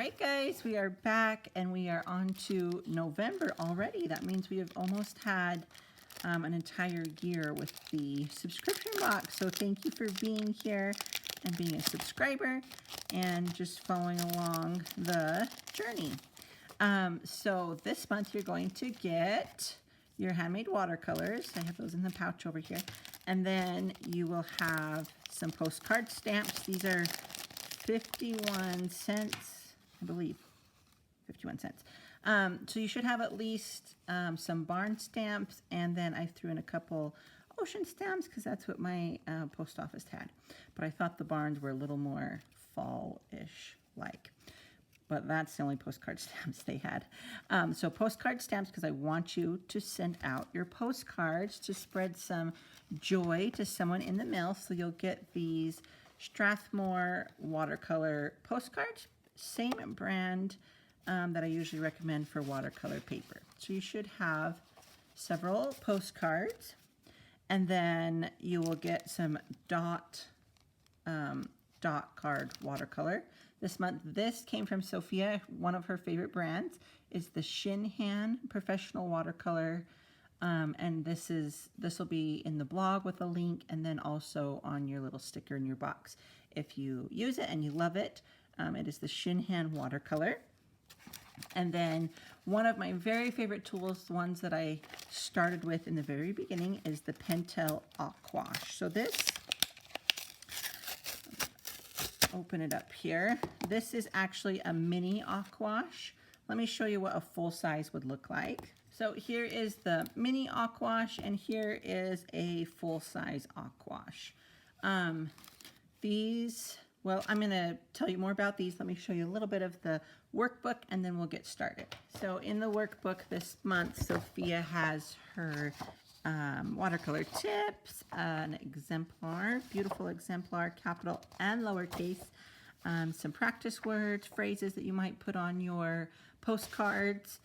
right, guys, we are back and we are on to November already. That means we have almost had an entire year with the subscription box. So thank you for being here and being a subscriber and just following along the journey. So this month you're going to get your handmade watercolors. I have those in the pouch over here. And then you will have some postcard stamps. These are 51 cents, I believe, 51 cents. So you should have at least some barn stamps, and then I threw in a couple ocean stamps because that's what my post office had. But I thought the barns were a little more fall-ish like. But that's the only postcard stamps they had. So postcard stamps because I want you to send out your postcards to spread some joy to someone in the mail. So you'll get these Strathmore watercolor postcards, same brand that I usually recommend for watercolor paper. So you should have several postcards, and then you will get some dot card watercolor. This month, this came from Sophia. One of her favorite brands is the Cheyenne Professional Watercolor. And this will be in the blog with a link, and then also on your little sticker in your box. If you use it and you love it, it is the Cheyenne watercolor. And then one of my very favorite tools, the ones that I started with in the very beginning, is the Pentel Aquash. So this, open it up here. This is actually a mini Aquash. Let me show you what a full size would look like. So here is the mini Aquash, and here is a full-size Aquash. Well, I'm going to tell you more about these. Let me show you a little bit of the workbook, and then we'll get started. So in the workbook this month, Sophia has her watercolor tips, an exemplar, beautiful exemplar, capital and lowercase, some practice words, phrases that you might put on your postcards,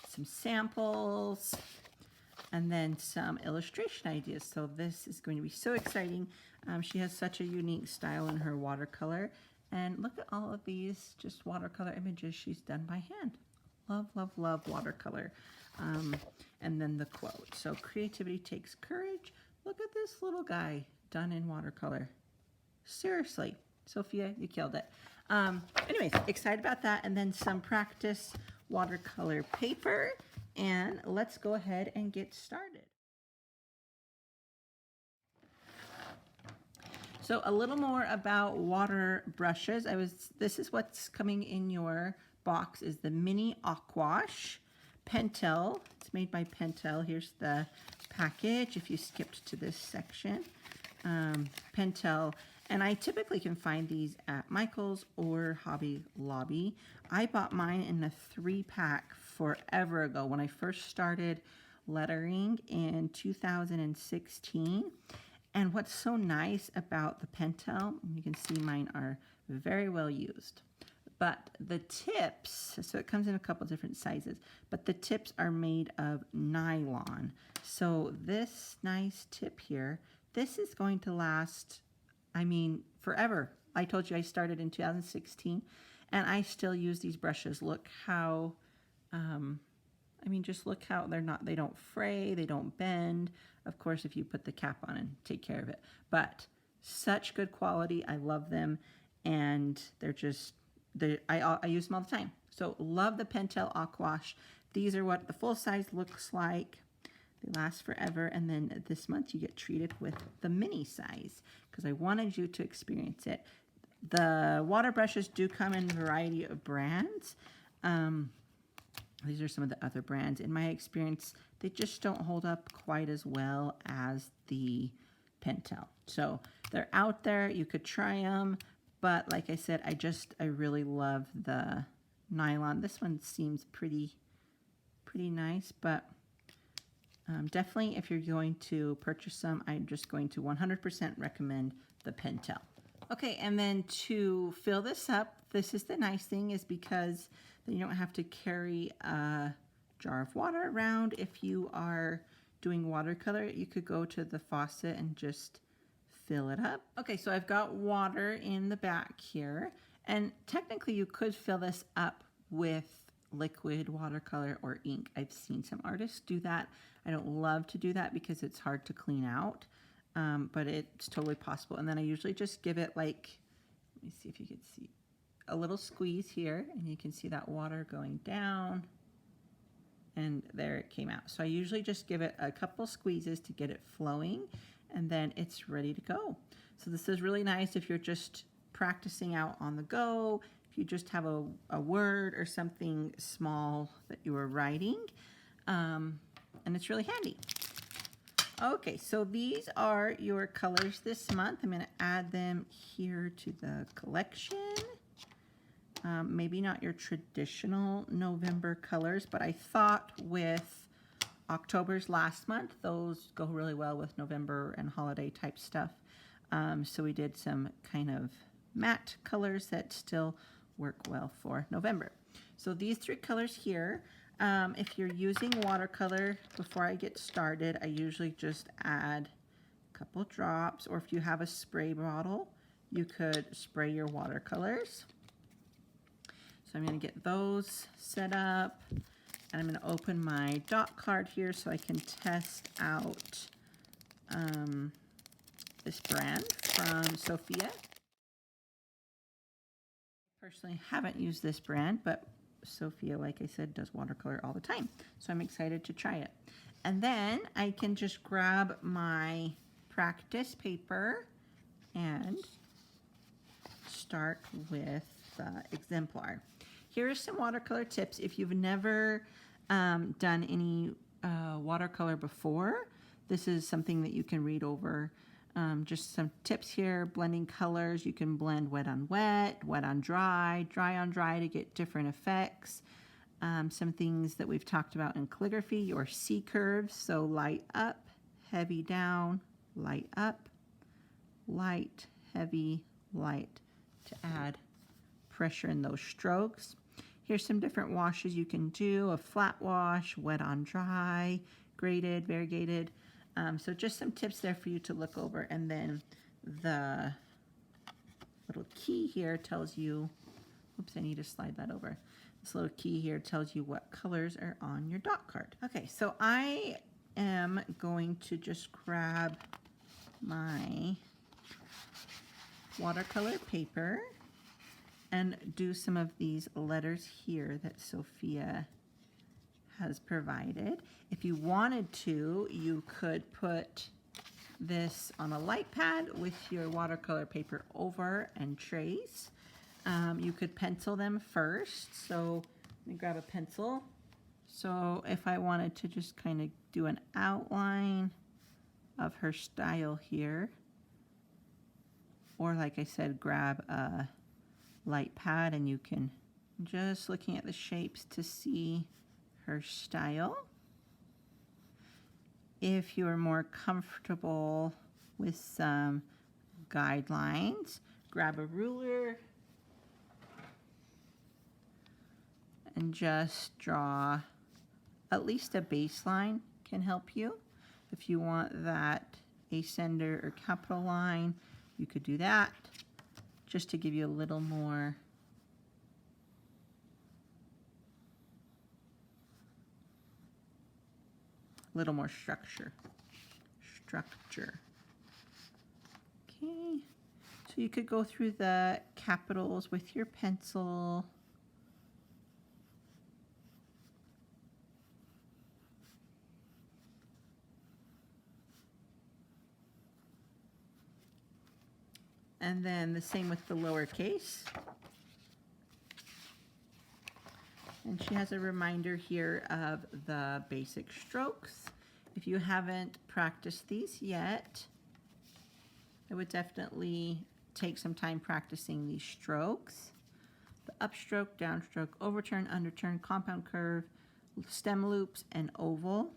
some samples, and then some illustration ideas. So this is going to be so exciting. She has such a unique style in her watercolor. And look at all of these just watercolor images she's done by hand. Love, love, love watercolor. And then the quote. So creativity takes courage. Look at this little guy done in watercolor. Seriously, Sophia, you killed it. Anyways, excited about that. And then some practice watercolor paper, and let's go ahead and get started. So a little more about water brushes. This is what's coming in your box, is the mini Aquash Pentel. It's made by Pentel. Here's the package if you skipped to this section. Pentel. And I typically can find these at Michael's or Hobby Lobby. I bought mine in a 3-pack forever ago when I first started lettering in 2016. And what's so nice about the Pentel, you can see mine are very well used. But the tips, so it comes in a couple different sizes, but the tips are made of nylon. So this nice tip here, this is going to last, I mean, forever. I told you I started in 2016, and I still use these brushes. Look how, just look how they don't fray, they don't bend. Of course, if you put the cap on and take care of it. But such good quality. I love them, and I use them all the time. So love the Pentel Aquash. These are what the full size looks like. They last forever, and then this month you get treated with the mini size because I wanted you to experience it. The water brushes do come in a variety of brands. These are some of the other brands. In my experience, they just don't hold up quite as well as the Pentel. So they're out there. You could try them, but like I said, I really love the nylon. This one seems pretty nice, but definitely, if you're going to purchase some, I'm just going to 100% recommend the Pentel. Okay, and then to fill this up, this is the nice thing, is because then you don't have to carry a jar of water around. If you are doing watercolor, you could go to the faucet and just fill it up. Okay, so I've got water in the back here, And technically you could fill this up with liquid watercolor or ink. I've seen some artists do that. I don't love to do that because it's hard to clean out, but it's totally possible. And then I usually just give it like, let me see if you can see, a little squeeze here, and you can see that water going down, and there it came out. So I usually just give it a couple squeezes to get it flowing, and then it's ready to go. So this is really nice if you're just practicing out on the go, if you just have a word or something small that you are writing, and it's really handy. Okay, so these are your colors this month. I'm going to add them here to the collection. Maybe not your traditional November colors, but I thought with October's last month, those go really well with November and holiday type stuff. So we did some kind of matte colors that still work well for November. So these three colors here, if you're using watercolor, before I get started, I usually just add a couple drops, or if you have a spray bottle, you could spray your watercolors. So I'm going to get those set up, and I'm going to open my dot card here so I can test out this brand from Sophia. I personally haven't used this brand, but Sophia, like I said, does watercolor all the time, so I'm excited to try it. And then I can just grab my practice paper and start with the exemplar. Here are some watercolor tips. If you've never done any watercolor before, this is something that you can read over. Just some tips here. Blending colors. You can blend wet on wet, wet on dry, dry on dry to get different effects. Some things that we've talked about in calligraphy, your C curves. So light up, heavy down, light up, light, heavy, light, to add pressure in those strokes. Here's some different washes you can do: a flat wash, wet on dry, graded, variegated. So just some tips there for you to look over. And then the little key here tells you, oops, I need to slide that over. This little key here tells you what colors are on your dot card. Okay, so I am going to just grab my watercolor paper and do some of these letters here that Sophia has provided. If you wanted to, you could put this on a light pad with your watercolor paper over and trace. You could pencil them first. So let me grab a pencil. So if I wanted to just kind of do an outline of her style here, or like I said, grab a light pad and you can just looking at the shapes to see her style. If you are more comfortable with some guidelines, grab a ruler and just draw at least a baseline can help you. If you want that ascender or capital line, you could do that just to give you a little more structure. Okay, so you could go through the capitals with your pencil. And then the same with the lowercase. And she has a reminder here of the basic strokes. If you haven't practiced these yet, I would definitely take some time practicing these strokes. The upstroke, downstroke, overturn, underturn, compound curve, stem loops, and oval.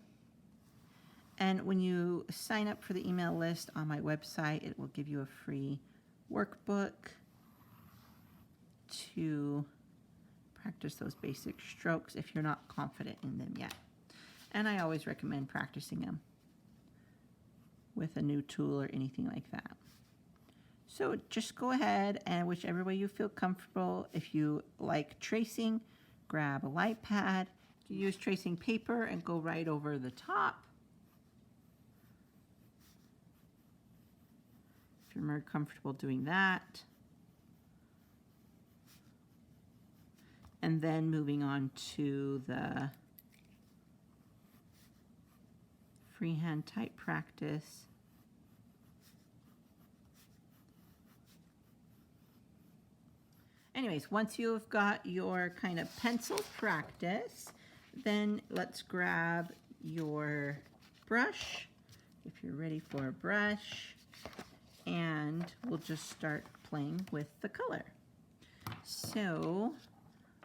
And when you sign up for the email list on my website, it will give you a free workbook to practice those basic strokes if you're not confident in them yet. And I always recommend practicing them with a new tool or anything like that. So just go ahead and whichever way you feel comfortable. If you like tracing, grab a light pad. You use tracing paper and go right over the top. If you're more comfortable doing that. And then moving on to the freehand type practice. Anyways, once you've got your kind of pencil practice, then let's grab your brush, if you're ready for a brush, and we'll just start playing with the color. So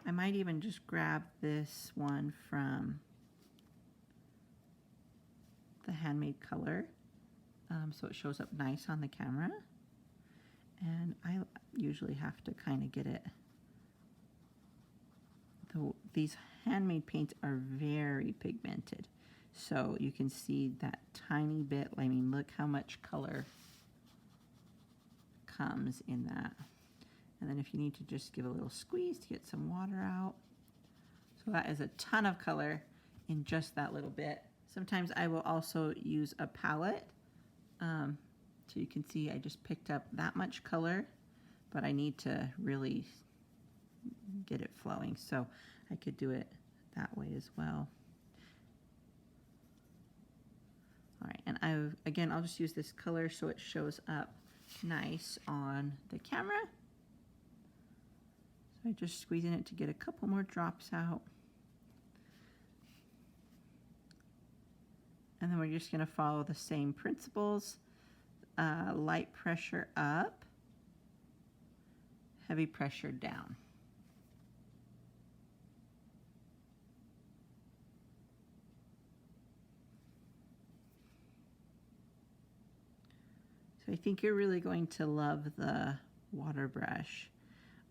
I might even just grab this one from the Handmade Color, so it shows up nice on the camera. And I usually have to kind of get it. These handmade paints are very pigmented. So you can see that tiny bit. I mean, look how much color comes in that. And then if you need to just give a little squeeze to get some water out. So that is a ton of color in just that little bit. Sometimes I will also use a palette. So you can see I just picked up that much color, but I need to really get it flowing. So I could do it that way as well. All right, and again, I'll just use this color so it shows up nice on the camera. So I'm just squeezing it to get a couple more drops out. And then we're just gonna follow the same principles. Light pressure up, heavy pressure down. So I think you're really going to love the water brush.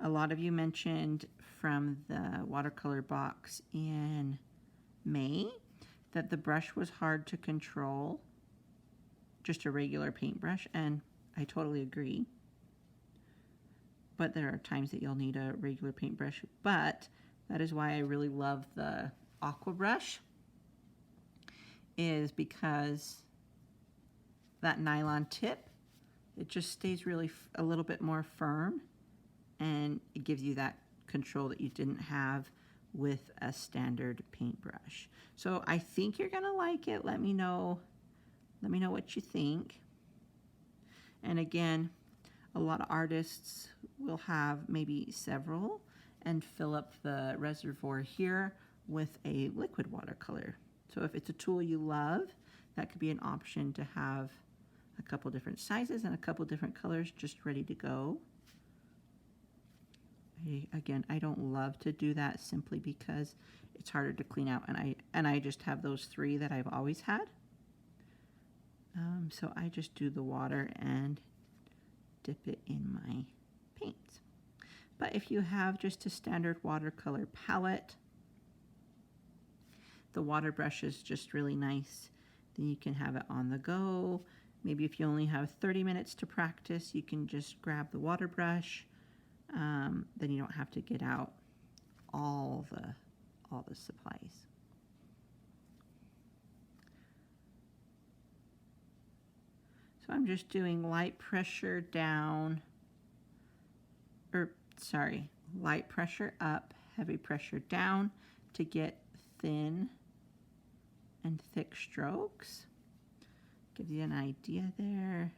A lot of you mentioned from the watercolor box in May that the brush was hard to control. Just a regular paintbrush, and I totally agree. But there are times that you'll need a regular paintbrush, but that is why I really love the Aqua Brush, is because that nylon tip, it just stays really a little bit more firm, and it gives you that control that you didn't have with a standard paintbrush. So I think you're gonna like it. Let me know what you think. And again, a lot of artists will have maybe several and fill up the reservoir here with a liquid watercolor. So if it's a tool you love, that could be an option to have a couple different sizes and a couple different colors just ready to go. Again, I don't love to do that simply because it's harder to clean out, and I just have those three that I've always had. So I just do the water and dip it in my paints. But if you have just a standard watercolor palette, the water brush is just really nice. Then you can have it on the go. Maybe if you only have 30 minutes to practice, you can just grab the water brush. Then you don't have to get out all the supplies. So I'm just doing light pressure down, light pressure up, heavy pressure down to get thin and thick strokes. Gives you an idea there.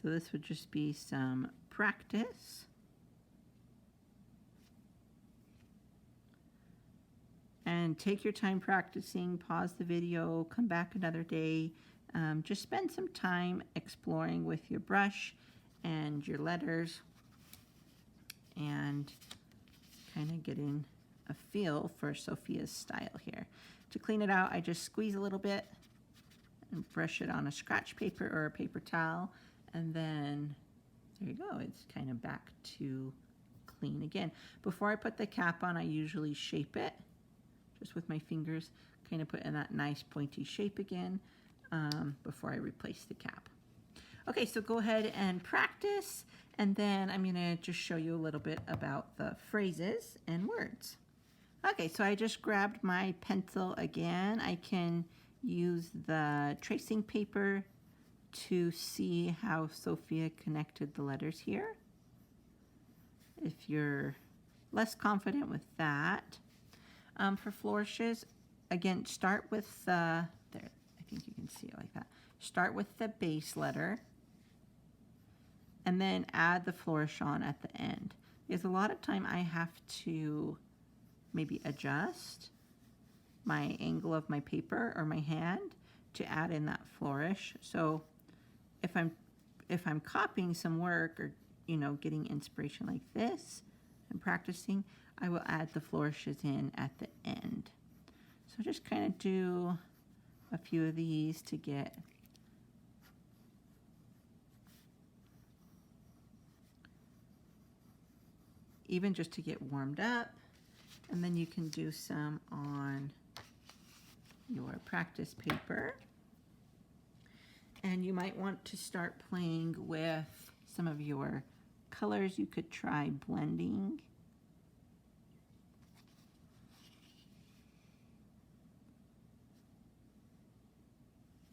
So this would just be some practice. And take your time practicing, pause the video, come back another day. Just spend some time exploring with your brush and your letters and kind of getting a feel for Sophia's style here. To clean it out, I just squeeze a little bit and brush it on a scratch paper or a paper towel, and then there you go, it's kind of back to clean again. Before I put the cap on, I usually shape it just with my fingers, kind of put in that nice pointy shape again before I replace the cap. Okay, so go ahead and practice, and then I'm gonna just show you a little bit about the phrases and words. Okay, so I just grabbed my pencil again. I can use the tracing paper to see how Sophia connected the letters here. If you're less confident with that. For flourishes, again, start with the, there, I think you can see it like that. Start with the base letter and then add the flourish on at the end. Because a lot of time I have to maybe adjust my angle of my paper or my hand to add in that flourish. So if I'm copying some work or, you know, getting inspiration like this and practicing, I will add the flourishes in at the end. So just kind of do a few of these to get even just to get warmed up, and then you can do some on your practice paper. And you might want to start playing with some of your colors. You could try blending.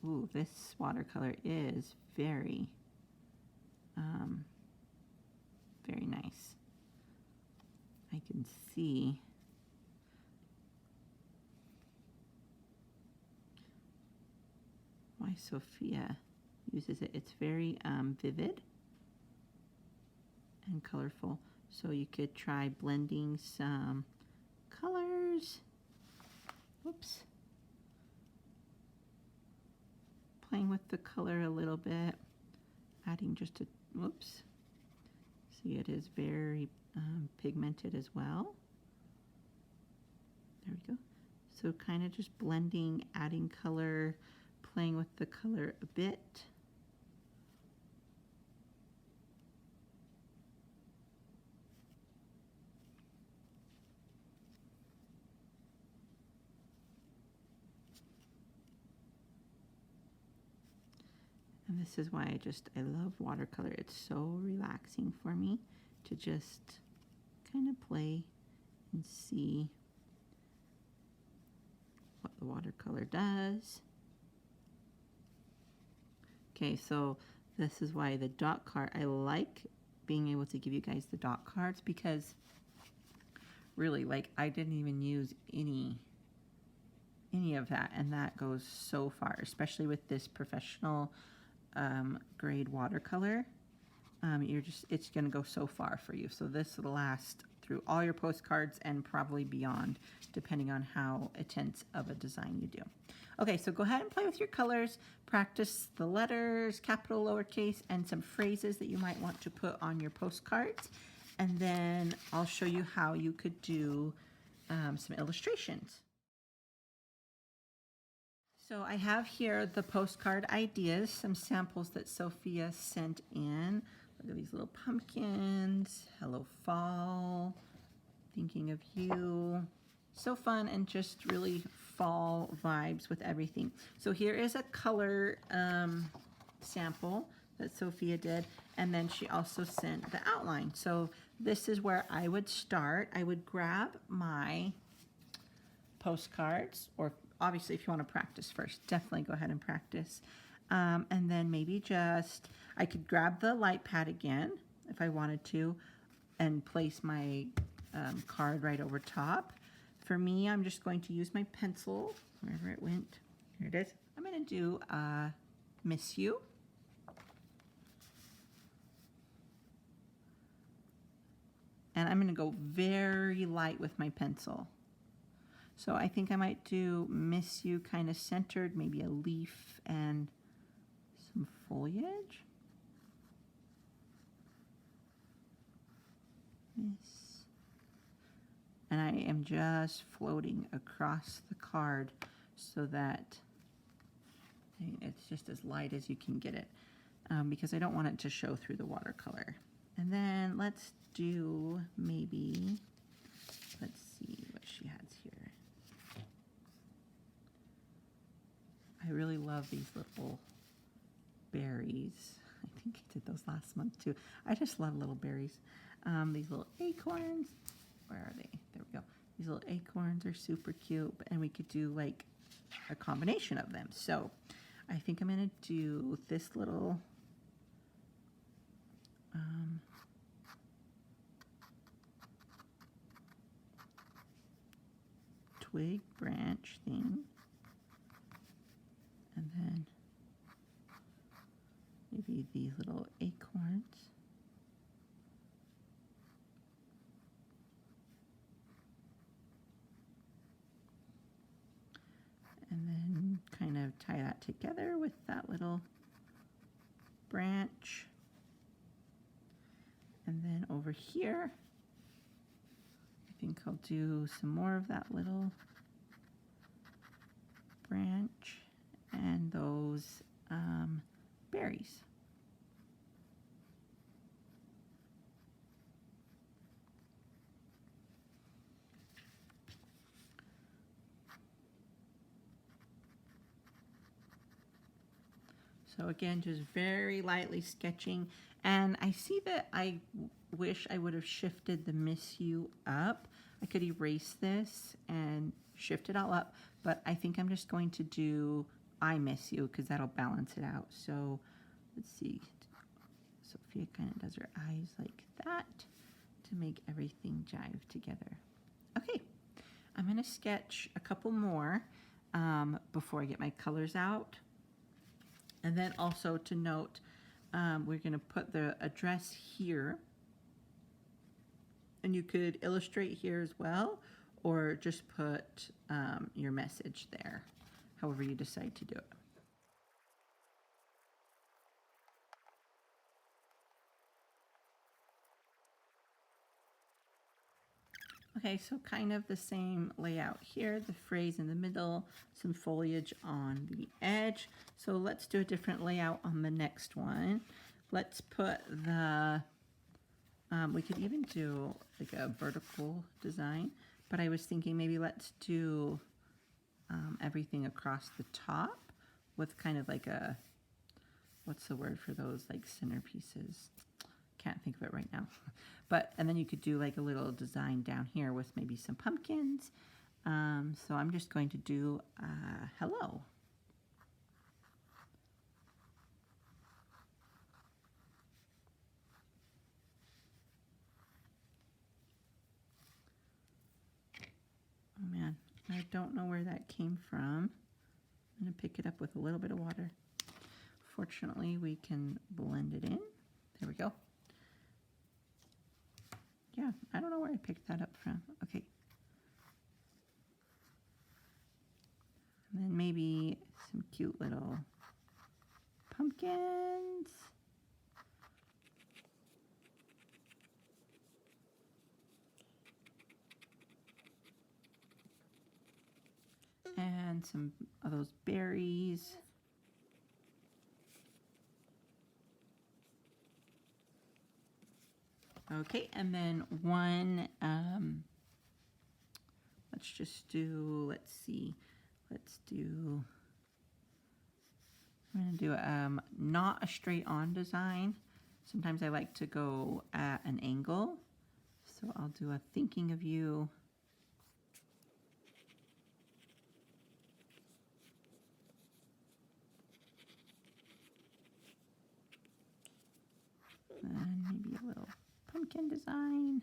Ooh, this watercolor is very, very nice. I can see why Sophia uses it. It's very vivid and colorful. So you could try blending some colors. Whoops. Playing with the color a little bit, adding just a, whoops. See, it is very pigmented as well. There we go. So kind of just blending, adding color, playing with the color a bit. And this is why I love watercolor. It's so relaxing for me to just kind of play and see what the watercolor does. Okay, so this is why the dot card, I like being able to give you guys the dot cards, because really, like, I didn't even use any of that, and that goes so far, especially with this professional grade watercolor. It's going to go so far for you. So this will last through all your postcards and probably beyond, depending on how intense of a design you do. Okay, so go ahead and play with your colors, practice the letters, capital, lowercase, and some phrases that you might want to put on your postcards. And then I'll show you how you could do some illustrations. So I have here the postcard ideas, some samples that Sophia sent in. Look at these little pumpkins. Hello, fall. Thinking of you. So fun and just really fall vibes with everything. So here is a color sample that Sophia did, and then she also sent the outline. So this is where I would start. I would grab my postcards, or obviously if you want to practice first, definitely go ahead and practice. And then maybe I could grab the light pad again if I wanted to and place my card right over top. For me, I'm just going to use my pencil, wherever it went. Here it is. I'm going to do Miss You. And I'm going to go very light with my pencil. So I think I might do Miss You kind of centered, maybe a leaf and some foliage. Miss. And I am just floating across the card so that it's just as light as you can get it, because I don't want it to show through the watercolor. And then let's do maybe, let's see what she has here. love these little berries. I think I did those last month too. I just love little berries. These little acorns. Where are they? There we go. These little acorns are super cute, and we could do like a combination of them. So I think I'm gonna do this little twig branch thing, and then maybe these little acorns. And then kind of tie that together with that little branch. And then over here, I think I'll do some more of that little branch and those berries. So again, just very lightly sketching. And I see that I wish I would have shifted the Miss You up. I could erase this and shift it all up, but I think I'm just going to do I Miss You because that'll balance it out. So let's see. Sophia kind of does her eyes like that to make everything jive together. Okay, I'm going to sketch a couple more before I get my colors out. And then also to note, we're going to put the address here. And you could illustrate here as well, or just put your message there, however you decide to do it. Okay, so kind of the same layout here, the phrase in the middle, some foliage on the edge. So let's do a different layout on the next one. Let's put the, we could even do like a vertical design, but I was thinking maybe let's do everything across the top with kind of like a, what's the word for those like centerpieces? Can't think of it right now. But, and then you could do like a little design down here with maybe some pumpkins. So I'm just going to do hello. Oh man, I don't know where that came from. I'm going to pick it up with a little bit of water. Fortunately, we can blend it in. There we go. Yeah, I don't know where I picked that up from. Okay. And then maybe some cute little pumpkins. And some of those berries. Okay, and then one, let's just do, let's see, let's do, I'm going to do not a straight on design. Sometimes I like to go at an angle. So I'll do a thinking of you. And maybe a little pumpkin design.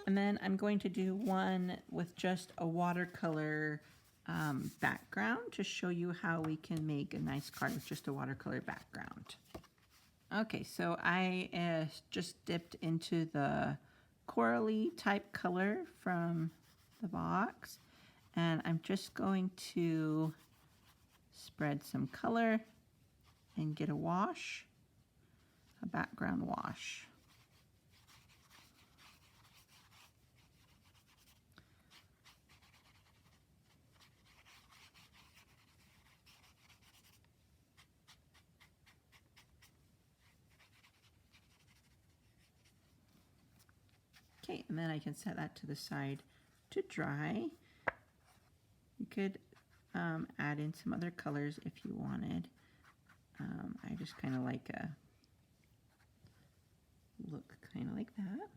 And then I'm going to do one with just a watercolor background to show you how we can make a nice card with just a watercolor background. Okay, so I just dipped into the corally type color from the box, and I'm just going to spread some color and get a wash, a background wash. Okay, and then I can set that to the side to dry. You could add in some other colors if you wanted. I just kind of like a look kind of like that.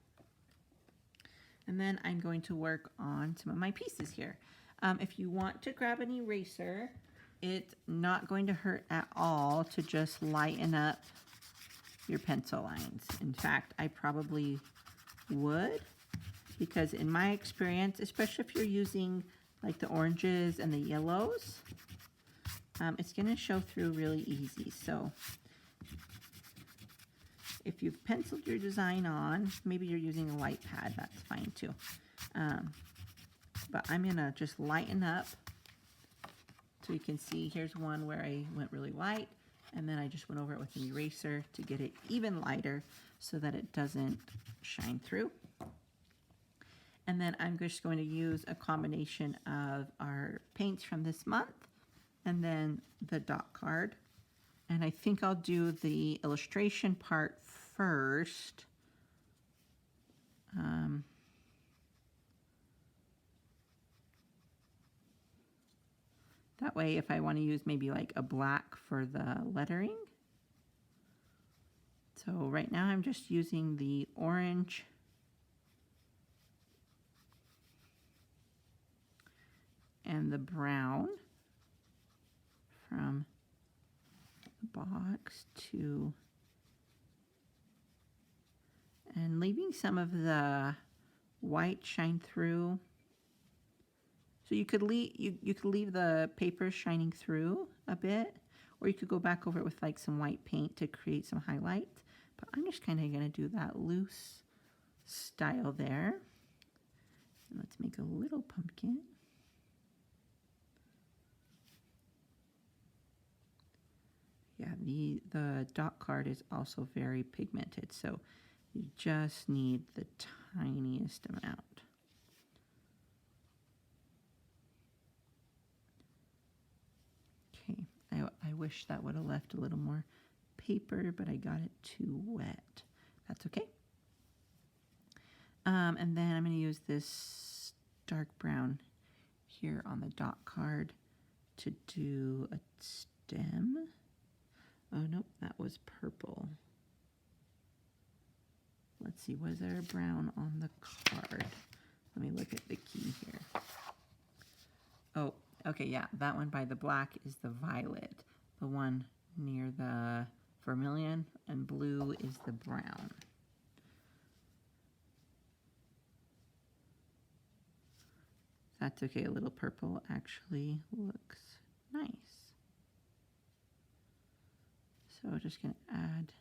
And then I'm going to work on some of my pieces here. If you want to grab an eraser, it's not going to hurt at all to just lighten up your pencil lines. In fact, I probably would, because in my experience, especially if you're using like the oranges and the yellows, it's going to show through really easy. So if you've penciled your design on, maybe you're using a white pad, that's fine too. But I'm going to just lighten up. So you can see here's one where I went really light, and then I just went over it with an eraser to get it even lighter so that it doesn't shine through. And then I'm just going to use a combination of our paints from this month and then the dot card. And I think I'll do the illustration part first. That way, if I want to use maybe like a black for the lettering. So right now I'm just using the orange and the brown from the box and leaving some of the white shine through. So you could leave the paper shining through a bit, or you could go back over it with like some white paint to create some highlight. But I'm just kind of going to do that loose style there. And let's make a little pumpkin. Yeah, the dot card is also very pigmented, so you just need the tiniest amount. Okay, I wish that would have left a little more paper, but I got it too wet. That's okay. And then I'm going to use this dark brown here on the dot card to do a stem. Oh, nope, that was purple. Let's see, was there a brown on the card? Let me look at the key here. Oh, okay, yeah, that one by the black is the violet. The one near the vermilion and blue is the brown. That's okay, a little purple actually looks nice. So we're just going to add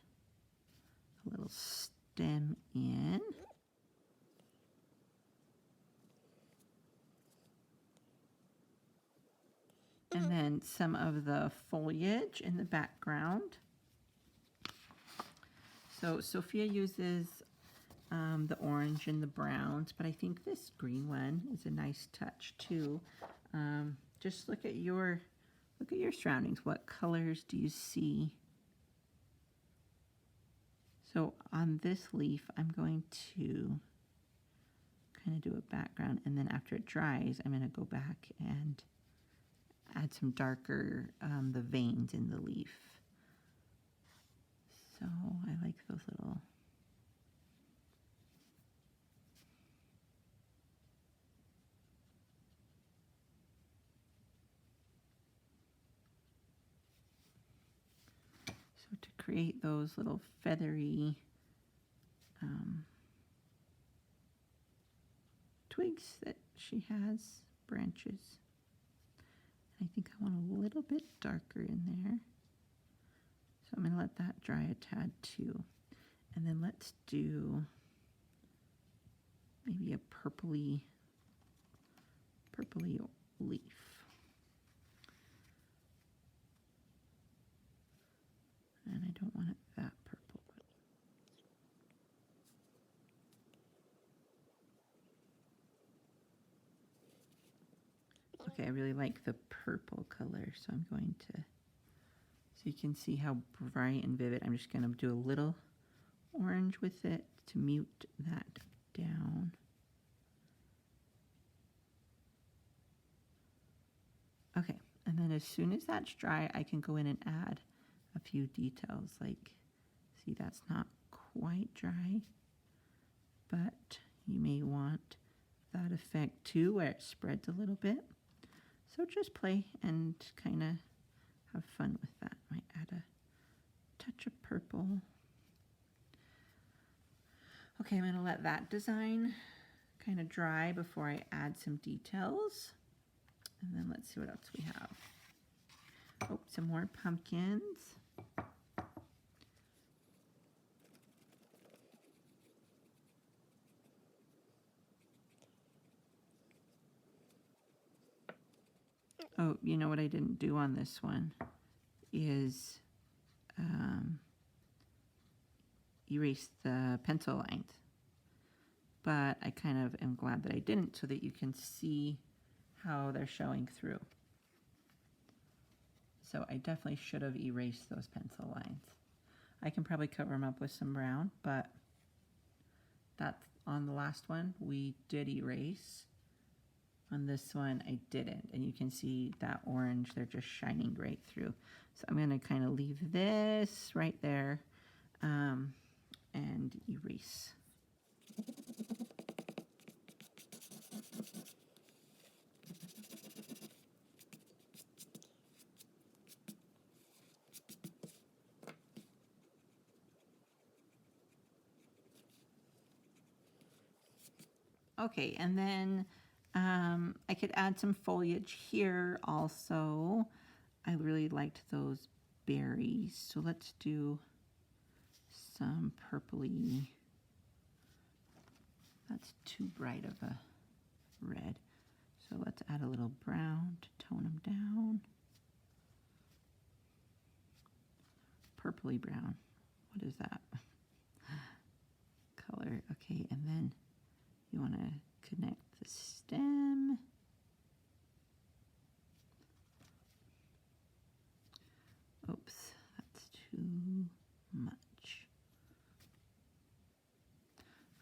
a little stem in. And then some of the foliage in the background. So Sophia uses the orange and the browns, but I think this green one is a nice touch too. Just look at your surroundings. What colors do you see? So on this leaf, I'm going to kind of do a background, and then after it dries, I'm going to go back and add some darker, the veins in the leaf. So I like those little. So to create those little feathery twigs that she has, branches. I think I want a little bit darker in there. So I'm going to let that dry a tad too. And then let's do maybe a purpley leaf. And I don't want it that purple. Okay, I really like the purple color, so I'm going to, so you can see how bright and vivid. I'm just going to do a little orange with it to mute that down. Okay, and then as soon as that's dry, I can go in and add a few details. Like, see, that's not quite dry, but you may want that effect too, where it spreads a little bit. So just play and kind of have fun with that. Might add a touch of purple. Okay, I'm going to let that design kind of dry before I add some details. And then let's see what else we have. Oh, some more pumpkins. Oh, you know what I didn't do on this one is erase the pencil lines. But I kind of am glad that I didn't, so that you can see how they're showing through. So I definitely should have erased those pencil lines. I can probably cover them up with some brown, but that's on the last one we did erase. On this one I didn't, and you can see that orange, they're just shining right through. So I'm going to kind of leave this right there and erase. Okay, and then I could add some foliage here also. I really liked those berries, so let's do some purpley. That's too bright of a red, so let's add a little brown to tone them down. Purpley brown, what is that? Color, okay, and then you want to connect the stem. Oops, that's too much.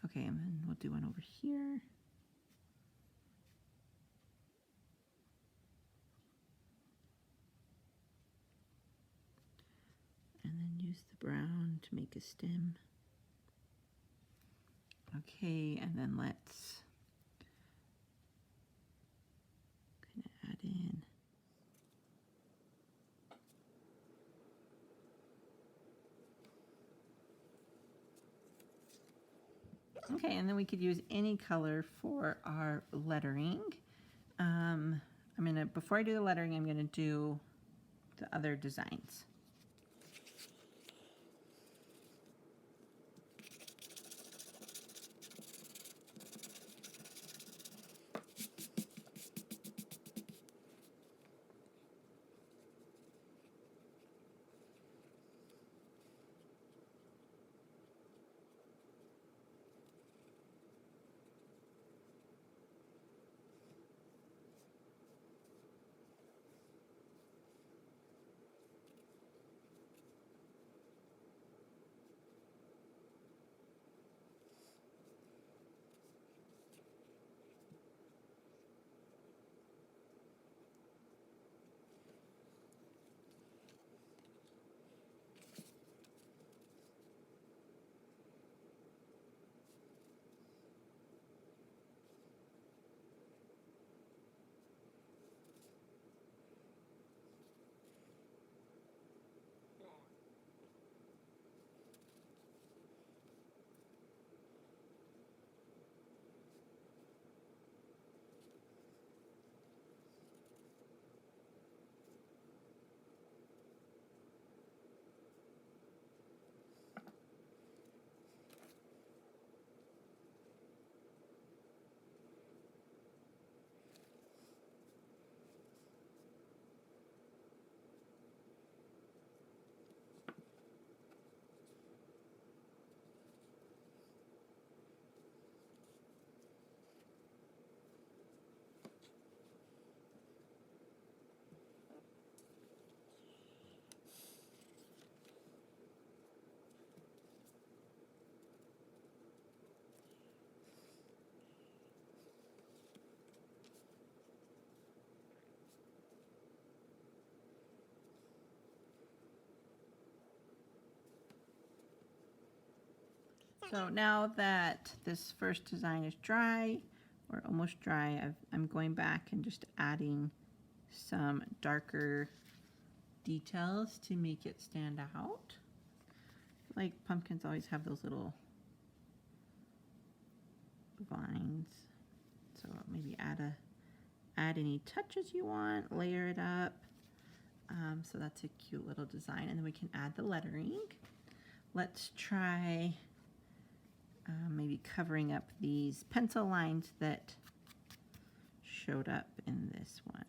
Okay, and then we'll do one over here. And then use the brown to make a stem. Okay, and then let's kind of add in. Okay, and then we could use any color for our lettering. Before I do the lettering, I'm gonna do the other designs. So now that this first design is dry, or almost dry, I'm going back and just adding some darker details to make it stand out. Like pumpkins always have those little vines. So maybe add any touches you want, layer it up. So that's a cute little design. And then we can add the lettering. Let's try maybe covering up these pencil lines that showed up in this one.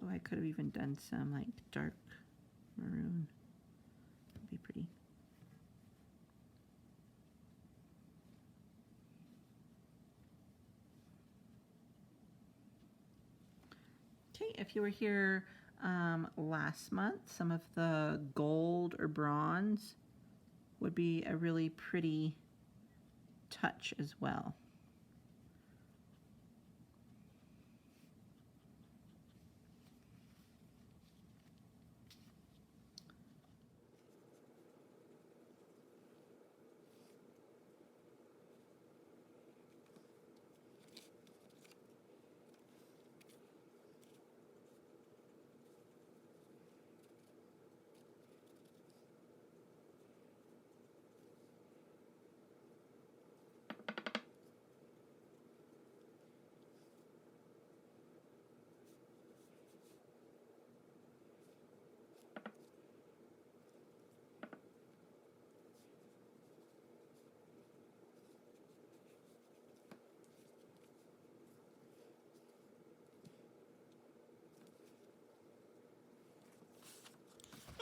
Oh, I could have even done some like dark maroon. That'd be pretty. Okay, if you were here last month, some of the gold or bronze would be a really pretty touch as well.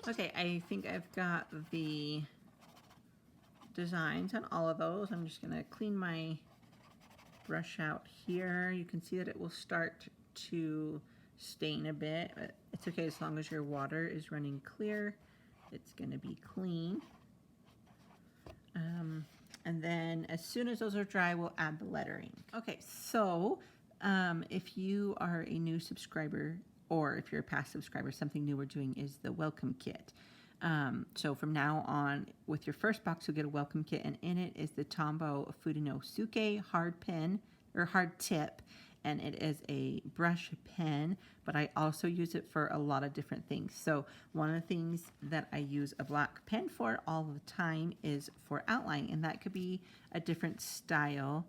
Okay, I think I've got the designs on all of those. I'm just going to clean my brush out here. You can see that it will start to stain a bit, but it's okay as long as your water is running clear. It's going to be clean. And then as soon as those are dry, we'll add the lettering. Okay, so if you are a new subscriber, or if you're a past subscriber, something new we're doing is the welcome kit. So from now on, with your first box, you'll get a welcome kit, and in it is the Tombow Fudenosuke hard pen, or hard tip, and it is a brush pen, but I also use it for a lot of different things. So one of the things that I use a black pen for all the time is for outline, and that could be a different style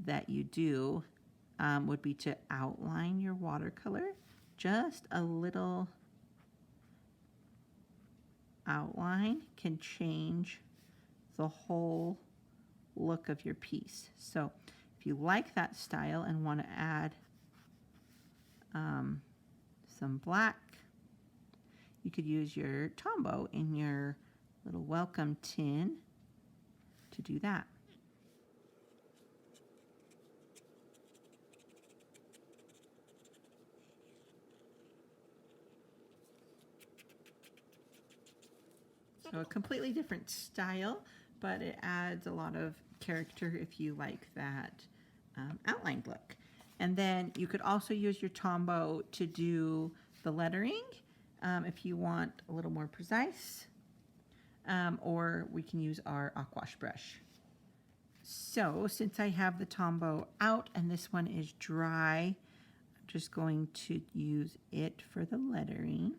that you do, would be to outline your watercolor. Just a little outline can change the whole look of your piece. So if you like that style and want to add some black, you could use your Tombow in your little welcome tin to do that. So a completely different style, but it adds a lot of character if you like that outlined look. And then you could also use your Tombow to do the lettering if you want a little more precise, or we can use our Aquash brush. So since I have the Tombow out and this one is dry, I'm just going to use it for the lettering.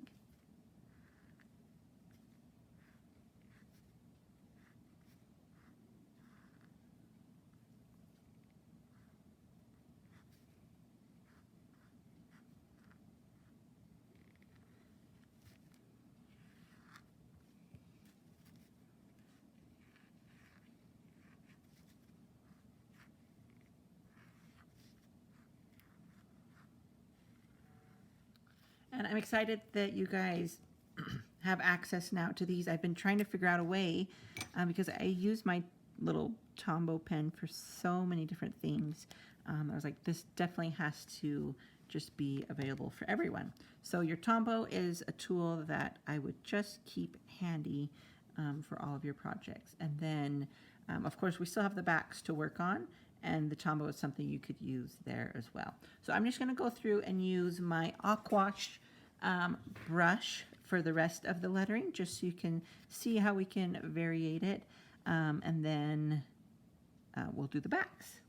And I'm excited that you guys have access now to these. I've been trying to figure out a way because I use my little Tombow pen for so many different things. I was like, this definitely has to just be available for everyone. So your Tombow is a tool that I would just keep handy for all of your projects. And then Of course, we still have the backs to work on, and the Tombow is something you could use there as well. So I'm just going to go through and use my Aquash brush for the rest of the lettering, just so you can see how we can variate it, and then we'll do the backs.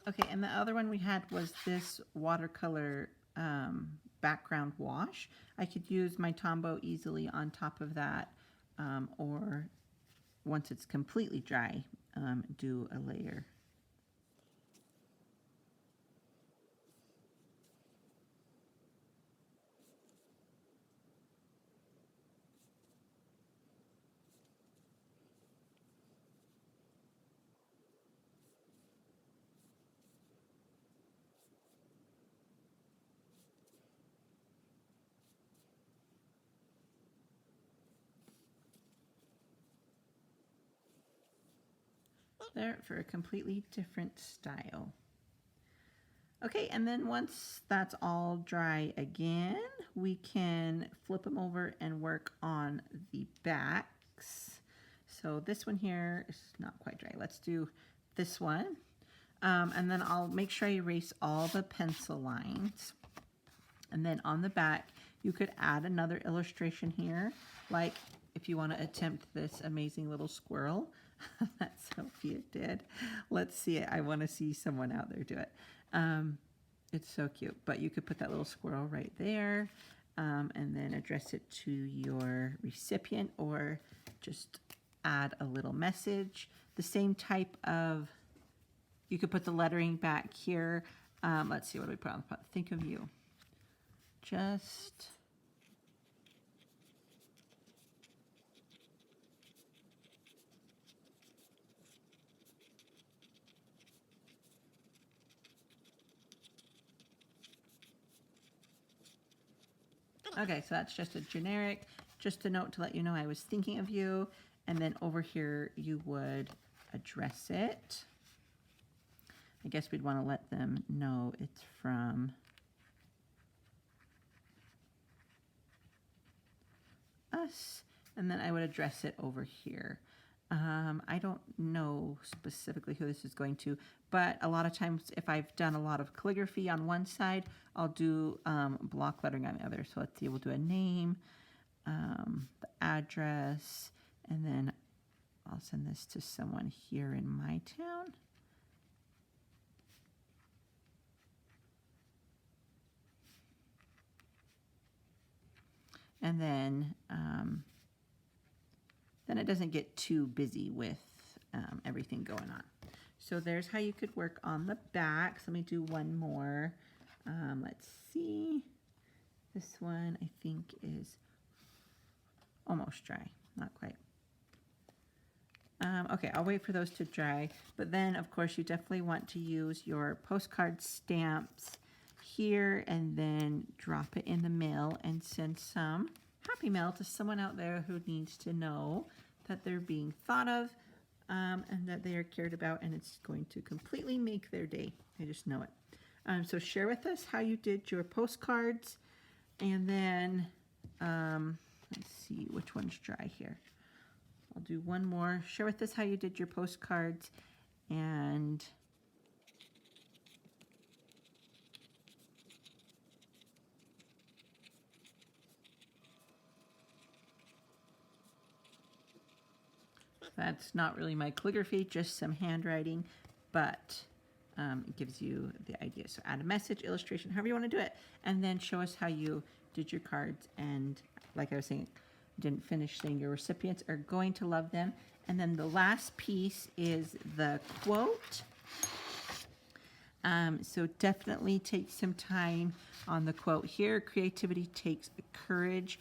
Okay, and the other one we had was this watercolor background wash. I could use my Tombow easily on top of that, or once it's completely dry, do a layer. There for a completely different style. Okay, and then once that's all dry again, we can flip them over and work on the backs. So this one here is not quite dry. Let's do this one. And then I'll make sure I erase all the pencil lines. And then on the back, you could add another illustration here, like if you want to attempt this amazing little squirrel that Sophia did. Let's see it. I want to see someone out there do it. It's so cute. But you could put that little squirrel right there, and then address it to your recipient, or just add a little message. The same type of, you could put the lettering back here. Let's see, what do we put on the pot? Think of you. Just okay, so that's just a generic, just a note to let you know I was thinking of you. And then over here, you would address it. I guess we'd want to let them know it's from us. And then I would address it over here. I don't know specifically who this is going to, but a lot of times if I've done a lot of calligraphy on one side, I'll do block lettering on the other. So let's see, we'll do a name, the address, and then I'll send this to someone here in my town. And then it doesn't get too busy with everything going on. So there's how you could work on the backs. Let me do one more. Let's see. This one I think is almost dry, not quite. Okay, I'll wait for those to dry. But then, of course, you definitely want to use your postcard stamps here, and then drop it in the mail and send some happy mail to someone out there who needs to know that they're being thought of, and that they are cared about, and it's going to completely make their day. I just know it. So share with us how you did your postcards, and then let's see which one's dry here. I'll do one more. Share with us how you did your postcards, And that's not really my calligraphy, just some handwriting, but it gives you the idea. So add a message, illustration, however you want to do it, and then show us how you did your cards. And like I was saying, didn't finish saying your recipients are going to love them. And then the last piece is the quote. So definitely take some time on the quote here. Creativity takes courage.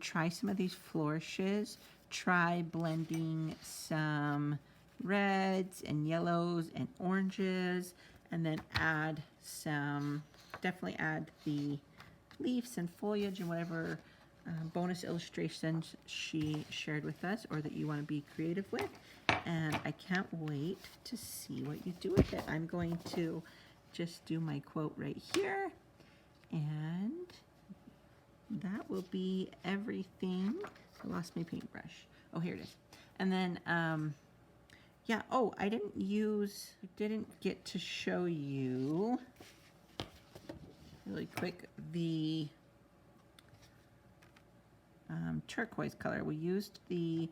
Try some of these flourishes. Try blending some reds and yellows and oranges, and then add some, definitely add the leaves and foliage and whatever bonus illustrations she shared with us or that you want to be creative with. And I can't wait to see what you do with it. I'm going to just do my quote right here, and that will be everything. I lost my paintbrush. Oh, here it is. And then, yeah, oh, I didn't get to show you really quick the turquoise color. We used the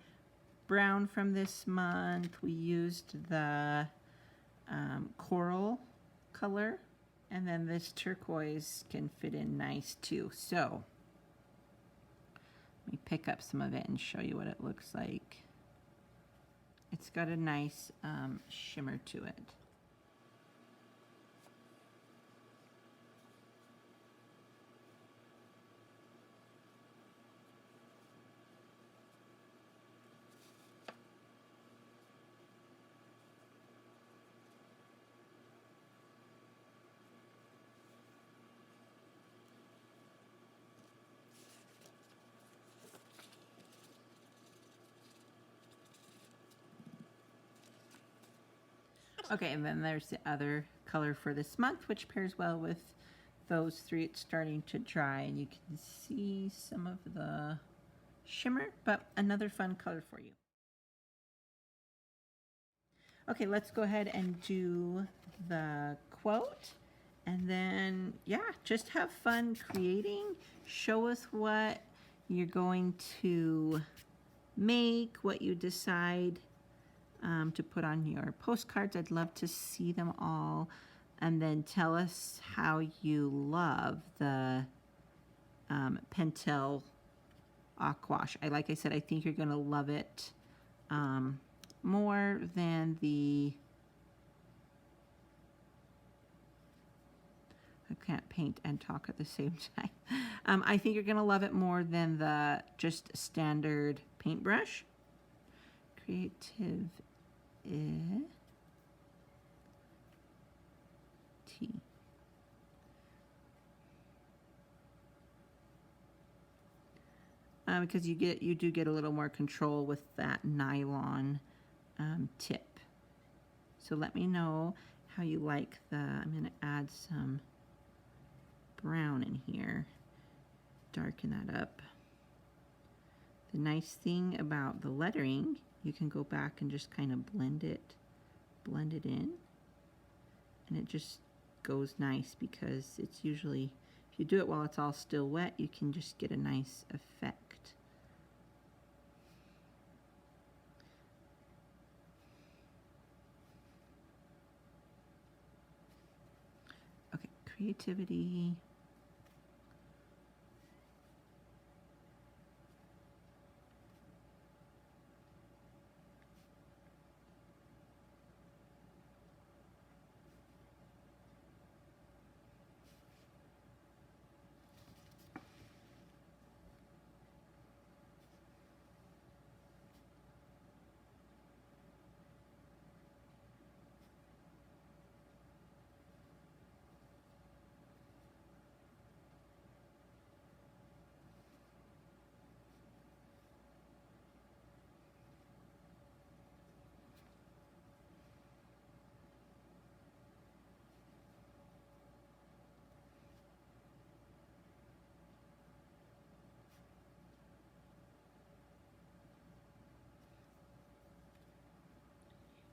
brown from this month. We used the coral color, and then this turquoise can fit in nice too. So let me pick up some of it and show you what it looks like. It's got a nice shimmer to it. Okay, and then there's the other color for this month, which pairs well with those three. It's starting to dry, and you can see some of the shimmer, but another fun color for you. Okay, let's go ahead and do the quote. And then, yeah, just have fun creating. Show us what you're going to make, what you decide to put on your postcards. I'd love to see them all. And then tell us how you love the Pentel Aquash. Like I said, I think you're going to love it more than the... I can't paint and talk at the same time. I think you're going to love it more than the just standard paintbrush. Creative T. Because you do get a little more control with that nylon tip. So let me know how you like I'm going to add some brown in here, darken that up. The nice thing about the lettering, you can go back and just kind of blend it in, and it just goes nice because it's usually, if you do it while it's all still wet, you can just get a nice effect. Okay, creativity.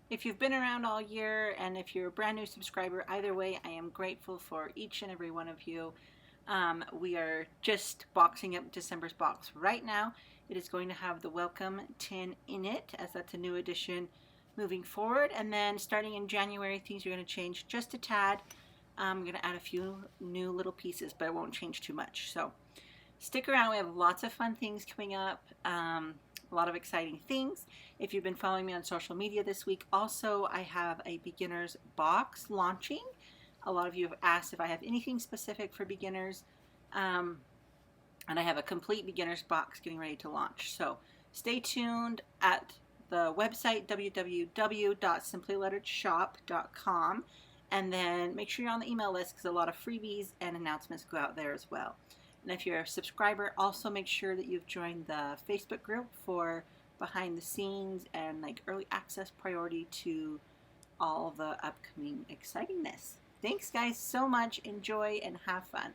If you've been around all year and if you're a brand new subscriber, either way, I am grateful for each and every one of you. We are just boxing up December's box right now. It is going to have the welcome tin in it, as that's a new addition moving forward. And then starting in January, things are going to change just a tad. I'm going to add a few new little pieces, but it won't change too much. So stick around. We have lots of fun things coming up. A lot of exciting things. If you've been following me on social media this week, also I have a beginner's box launching. A lot of you have asked if I have anything specific for beginners, and I have a complete beginner's box getting ready to launch. So stay tuned at the website www.simplyletteredshop.com, and then make sure you're on the email list because a lot of freebies and announcements go out there as well. And if you're a subscriber, also make sure that you've joined the Facebook group for behind the scenes and like early access priority to all the upcoming excitingness. Thanks guys so much. Enjoy and have fun.